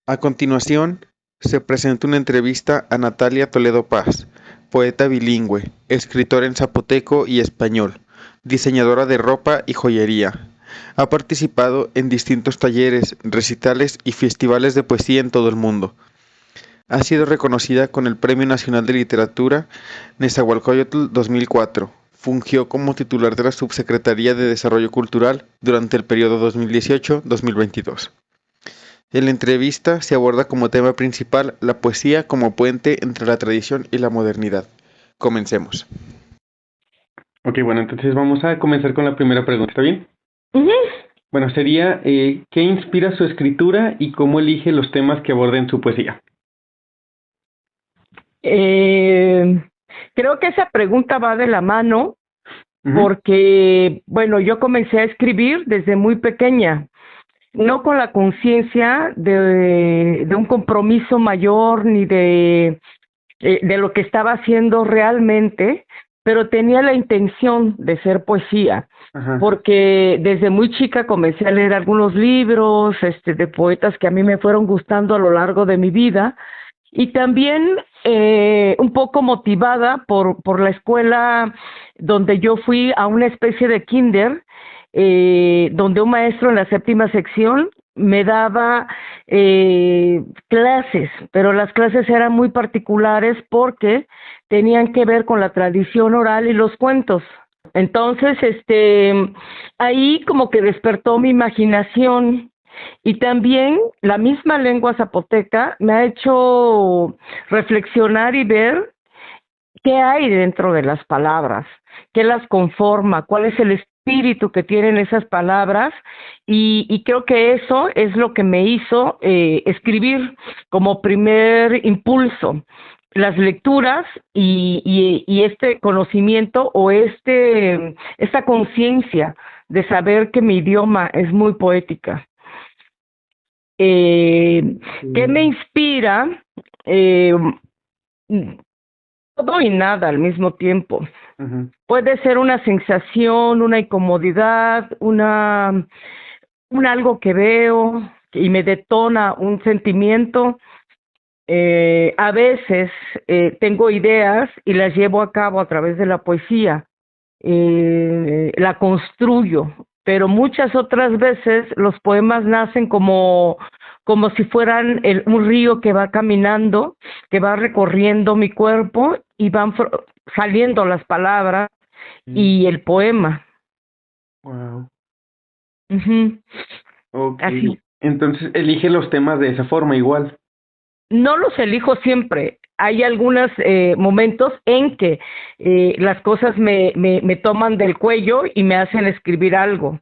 A continuación, se presenta una entrevista a Natalia Toledo Paz, poeta bilingüe, escritora en zapoteco y español, diseñadora de ropa y joyería. Ha participado en distintos talleres, recitales y festivales de poesía en todo el mundo. Ha sido reconocida con el Premio Nacional de Literatura Nezahualcóyotl 2004. Fungió como titular de la Subsecretaría de Desarrollo Cultural durante el periodo 2018-2022. En la entrevista se aborda como tema principal la poesía como puente entre la tradición y la modernidad. Comencemos. Ok, bueno, entonces vamos a comenzar con la primera pregunta, ¿está bien? Ujú. Bueno, sería, ¿qué inspira su escritura y cómo elige los temas que aborda en su poesía? Eh, Creo que esa pregunta va de la mano Ujú. porque, bueno, yo comencé a escribir desde muy pequeña, no con la conciencia de un compromiso mayor ni de lo que estaba haciendo realmente, pero tenía la intención de ser poesía, Ajá. porque desde muy chica comencé a leer algunos libros, de poetas que a mí me fueron gustando a lo largo de mi vida. Y también un poco motivada por la escuela donde yo fui a una especie de kinder, donde un maestro en la séptima sección me daba clases, pero las clases eran muy particulares porque tenían que ver con la tradición oral y los cuentos. Entonces, ahí como que despertó mi imaginación y también la misma lengua zapoteca me ha hecho reflexionar y ver qué hay dentro de las palabras, qué las conforma, cuál es el espíritu que tienen esas palabras y creo que eso es lo que me hizo escribir como primer impulso. Las lecturas y este conocimiento o esta conciencia de saber que mi idioma es muy poética. ¿Qué me inspira? Eh, Todo y nada al mismo tiempo. Ujú. Puede ser una sensación, una incomodidad, un algo que veo y me detona un sentimiento. A veces tengo ideas y las llevo a cabo a través de la poesía, la construyo, pero muchas otras veces los poemas nacen como si fueran un río que va caminando, que va recorriendo mi cuerpo y van saliendo las palabras y el poema. Wow. Ujú. Ok. Así. Entonces elige los temas de esa forma igual. No los elijo siempre. Hay algunos momentos en que las cosas me toman del cuello y me hacen escribir algo.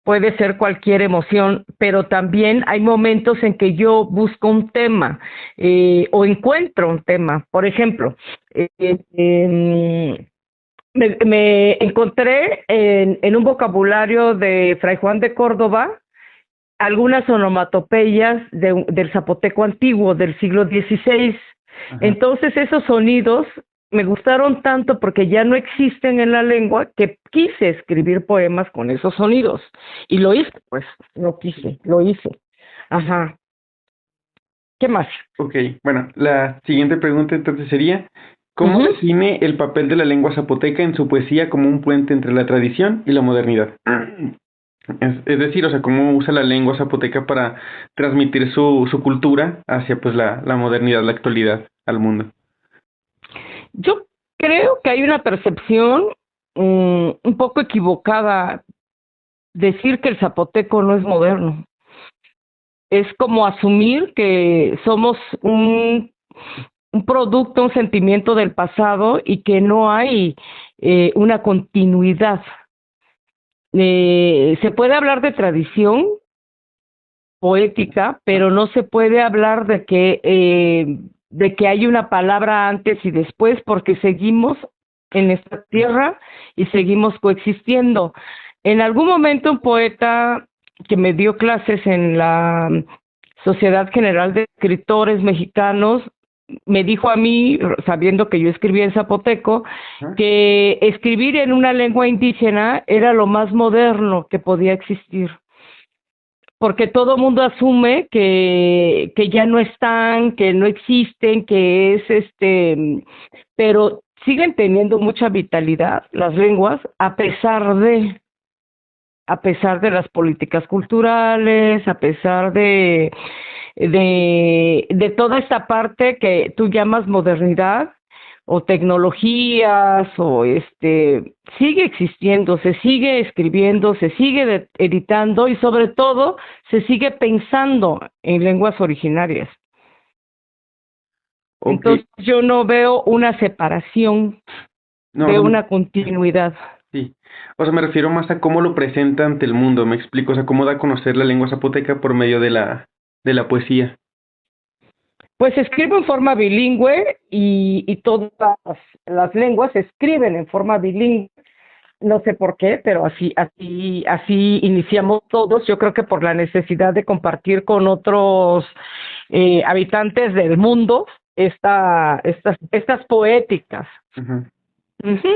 Puede ser cualquier emoción, pero también hay momentos en que yo busco un tema o encuentro un tema. Por ejemplo, me encontré en un vocabulario de Fray Juan de Córdoba algunas onomatopeyas del zapoteco antiguo del siglo XVI. Ajá. Entonces esos sonidos me gustaron tanto porque ya no existen en la lengua que quise escribir poemas con esos sonidos. Y lo hice, pues, no quise, lo hice. Ajá. ¿Qué más? Ok, bueno, la siguiente pregunta entonces sería, ¿cómo Ujú. define el papel de la lengua zapoteca en su poesía como un puente entre la tradición y la modernidad? Es decir, o sea, ¿cómo usa la lengua zapoteca para transmitir su cultura hacia pues la modernidad, la actualidad al mundo? Yo creo que hay una percepción un poco equivocada decir que el zapoteco no es moderno. Es como asumir que somos un producto, un sentimiento del pasado y que no hay una continuidad. Se puede hablar de tradición poética, pero no se puede hablar de que hay una palabra antes y después, porque seguimos en esta tierra y seguimos coexistiendo. En algún momento un poeta que me dio clases en la Sociedad General de Escritores Mexicanos me dijo a mí, sabiendo que yo escribía en zapoteco, Ajá. que escribir en una lengua indígena era lo más moderno que podía existir, porque todo el mundo asume que ya no están, que no existen, que es pero siguen teniendo mucha vitalidad las lenguas a pesar de las políticas culturales, a pesar de toda esta parte que tú llamas modernidad o tecnologías o sigue existiendo, se sigue escribiendo, se sigue editando y sobre todo se sigue pensando en lenguas originarias. Ok, Entonces yo no veo una separación, no, o veo sea, una continuidad. sí. O sea, me refiero más a cómo lo presenta ante el mundo, me explico, o sea, cómo da a conocer la lengua zapoteca por medio de la poesía. Pues escribo en forma bilingüe y todas las lenguas se escriben en forma bilingüe. No sé por qué, pero así iniciamos todos. Yo creo que por la necesidad de compartir con otros habitantes del mundo estas poéticas. Ujú, Ujú.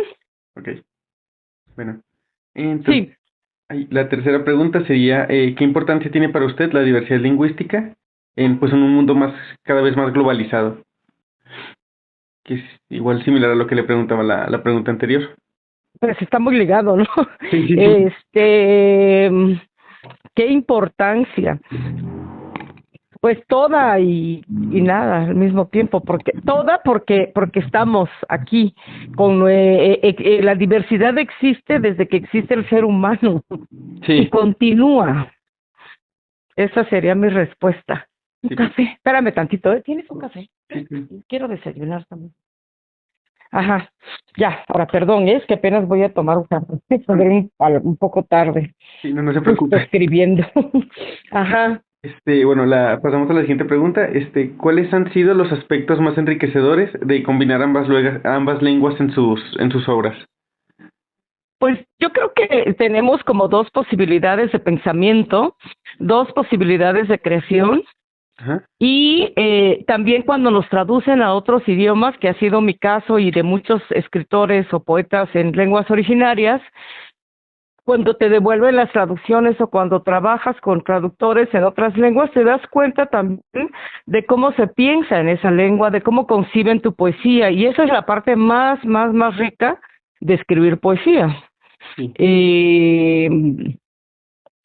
ok, bueno. Entonces, Sí, la tercera pregunta sería, ¿qué importancia tiene para usted la diversidad lingüística pues, en un mundo cada vez más globalizado? Que es igual similar a lo que le preguntaba la pregunta anterior. pues está muy ligado, ¿no? Sí, sí, sí. Este, qué importancia. Pues toda y nada al mismo tiempo, porque estamos aquí con la diversidad existe desde que existe el ser humano y Sí, continúa. Esa sería mi respuesta. Un sí, café, espérame tantito, ¿eh? ¿Tienes un café? sí, sí. Quiero desayunar también. Ajá, ya, ahora perdón, es que apenas voy a tomar un café, saldré un poco tarde, Sí, no, no se justo preocupe. escribiendo. Ajá. Bueno, pasamos a la siguiente pregunta. ¿Cuáles han sido los aspectos más enriquecedores de combinar ambas lenguas en sus obras? Pues yo creo que tenemos como dos posibilidades de pensamiento, dos posibilidades de creación Ajá, y también cuando nos traducen a otros idiomas, que ha sido mi caso y de muchos escritores o poetas en lenguas originarias, cuando te devuelven las traducciones o cuando trabajas con traductores en otras lenguas, te das cuenta también de cómo se piensa en esa lengua, de cómo conciben tu poesía y esa es la parte más rica de escribir poesía. sí. eh,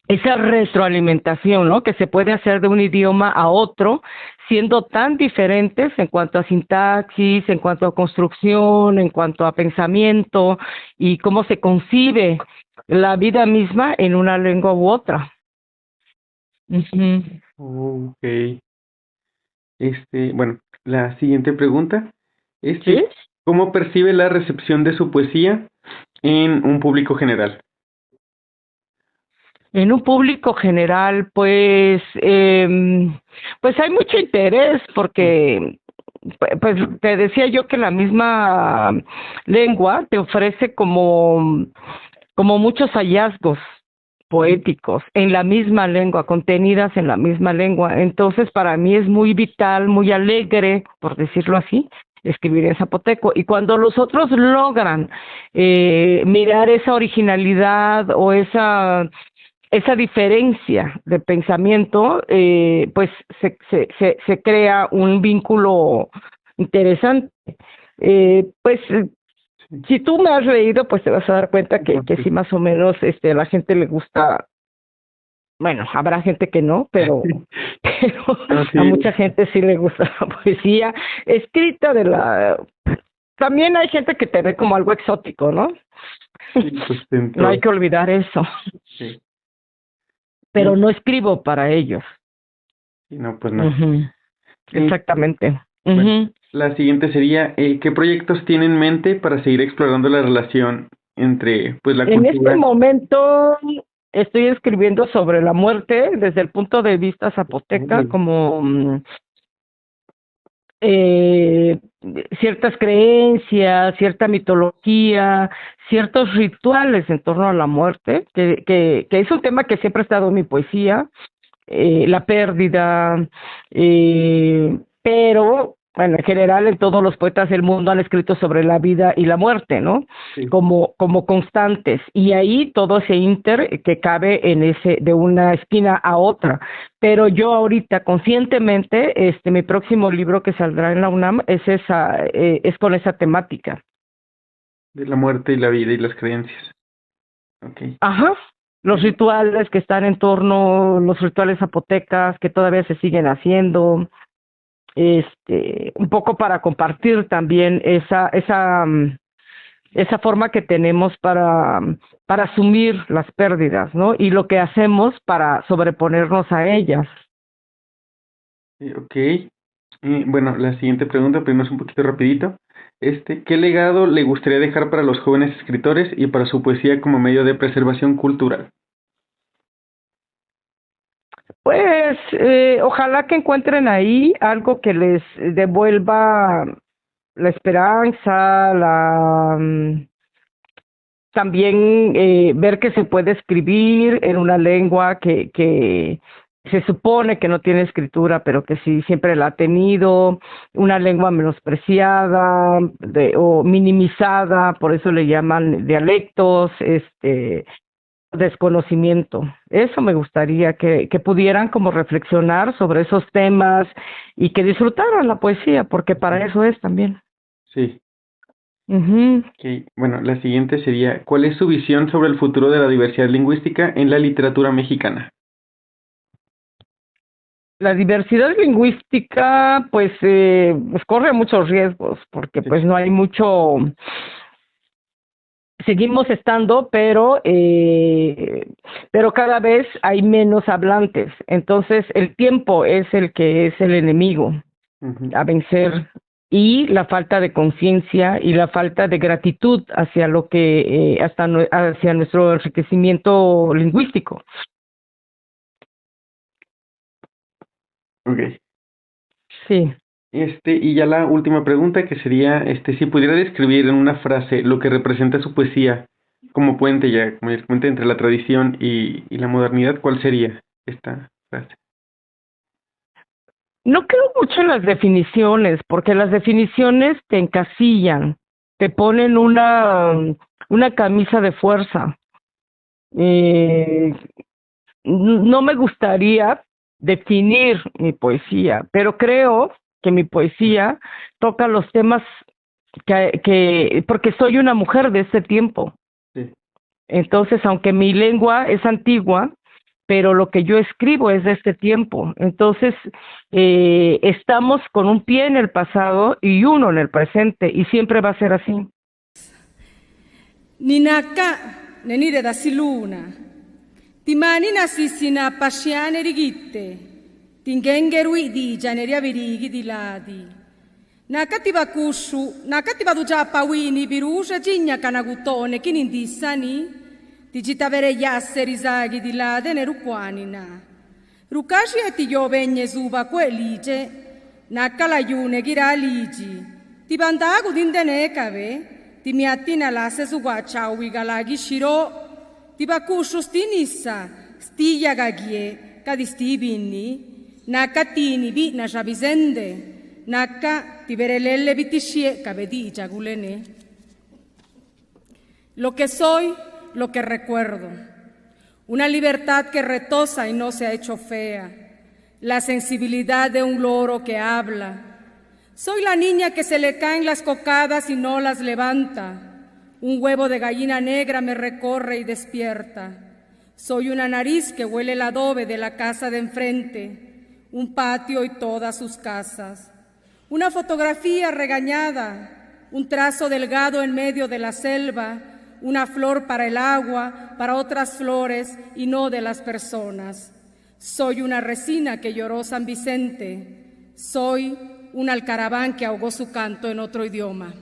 esa retroalimentación, ¿no? Que se puede hacer de un idioma a otro, siendo tan diferentes en cuanto a sintaxis, en cuanto a construcción, en cuanto a pensamiento y cómo se concibe la vida misma en una lengua u otra. Ujú. Ok. Bueno, la siguiente pregunta. ¿Sí? ¿Cómo percibe la recepción de su poesía en un público general? En un público general, pues hay mucho interés porque, pues te decía yo que la misma lengua te ofrece como muchos hallazgos poéticos en la misma lengua, contenidas en la misma lengua. Entonces, para mí es muy vital, muy alegre, por decirlo así, escribir en zapoteco. Y cuando los otros logran mirar esa originalidad o esa diferencia de pensamiento, pues se crea un vínculo interesante. Pues si tú me has leído, pues te vas a dar cuenta que sí más o menos a la gente le gusta, bueno, habrá gente que no, pero Ah, a sí, mucha gente sí le gusta la poesía escrita de la... También hay gente que te ve como algo exótico, ¿no? sí, pues No hay dentro. que olvidar eso, Sí. pero no escribo para ellos. No, pues no. Ujú, Eh, exactamente. bueno, Ujú. la siguiente sería, ¿qué proyectos tiene en mente para seguir explorando la relación entre, pues, la En este cultura? momento estoy escribiendo sobre la muerte desde el punto de vista zapoteca, Órale. como eh, ciertas creencias, cierta mitología, ciertos rituales en torno a la muerte, que es un tema que siempre ha estado en mi poesía, la pérdida, pero bueno, en general en todos los poetas del mundo han escrito sobre la vida y la muerte, ¿no? Sí. Como constantes. Y ahí todo ese inter que cabe en ese, de una esquina a otra. Pero yo ahorita, conscientemente, mi próximo libro que saldrá en la UNAM es con esa temática. De la muerte y la vida y las creencias. Okay. Ajá. Los rituales que están en torno, los rituales zapotecas que todavía se siguen haciendo, un poco para compartir también esa forma que tenemos para asumir las pérdidas, ¿no? Y lo que hacemos para sobreponernos a ellas. Ok. Bueno, la siguiente pregunta, primero es un poquito rapidito. ¿Qué legado le gustaría dejar para los jóvenes escritores y para su poesía como medio de preservación cultural? Pues ojalá que encuentren ahí algo que les devuelva la esperanza, también ver que se puede escribir en una lengua que se supone que no tiene escritura, pero que sí siempre la ha tenido, una lengua menospreciada o minimizada, por eso le llaman dialectos, desconocimiento. Eso me gustaría que pudieran como reflexionar sobre esos temas y que disfrutaran la poesía, porque para eso es también. Sí. Uh-huh. Okay. Bueno, la siguiente sería, ¿cuál es su visión sobre el futuro de la diversidad lingüística en la literatura mexicana? La diversidad lingüística, pues corre muchos riesgos, porque Sí. pues no hay mucho, seguimos estando, pero cada vez hay menos hablantes. Entonces, el tiempo es el que es el enemigo a vencer, y la falta de conciencia y la falta de gratitud hacia lo que hacia nuestro enriquecimiento lingüístico. Okay. Sí. Y ya la última pregunta que sería, si pudiera describir en una frase lo que representa su poesía como puente entre la tradición y la modernidad, ¿cuál sería esta frase? No creo mucho en las definiciones, porque las definiciones te encasillan, te ponen una camisa de fuerza. No me gustaría definir mi poesía, pero creo que mi poesía toca los temas porque soy una mujer de este tiempo. Sí. Entonces, aunque mi lengua es antigua, pero lo que yo escribo es de este tiempo. Entonces, estamos con un pie en el pasado y uno en el presente, y siempre va a ser así. Ninaka nenire da siluna, timani nasisina pasciane rigitte, tingengerui di janeria virighi di ladi. Nakativa kushu, nakativa duja pawini biruja gigna kanagutone kinindissani, digitavere yasse risaghi di lade ne ruquanina. Rukashi e ti giovegne suba quelige, nakalayune gira ligi, ti bandagu dindene cave, ti miattina lasse su guacciaui galaghi shiro, ti bakushu stinissa, stiglia gagie, cadisti binni, nakatini bi na shabizende, Naka tiberelele bitishie cabedilla gulene. Lo que soy, lo que recuerdo. Una libertad que retosa y no se ha hecho fea. La sensibilidad de un loro que habla. Soy la niña que se le caen las cocadas y no las levanta. Un huevo de gallina negra me recorre y despierta. Soy una nariz que huele el adobe de la casa de enfrente. Un patio y todas sus casas. Una fotografía regañada, un trazo delgado en medio de la selva, una flor para el agua, para otras flores y no de las personas. Soy una resina que lloró San Vicente, soy un alcaraván que ahogó su canto en otro idioma.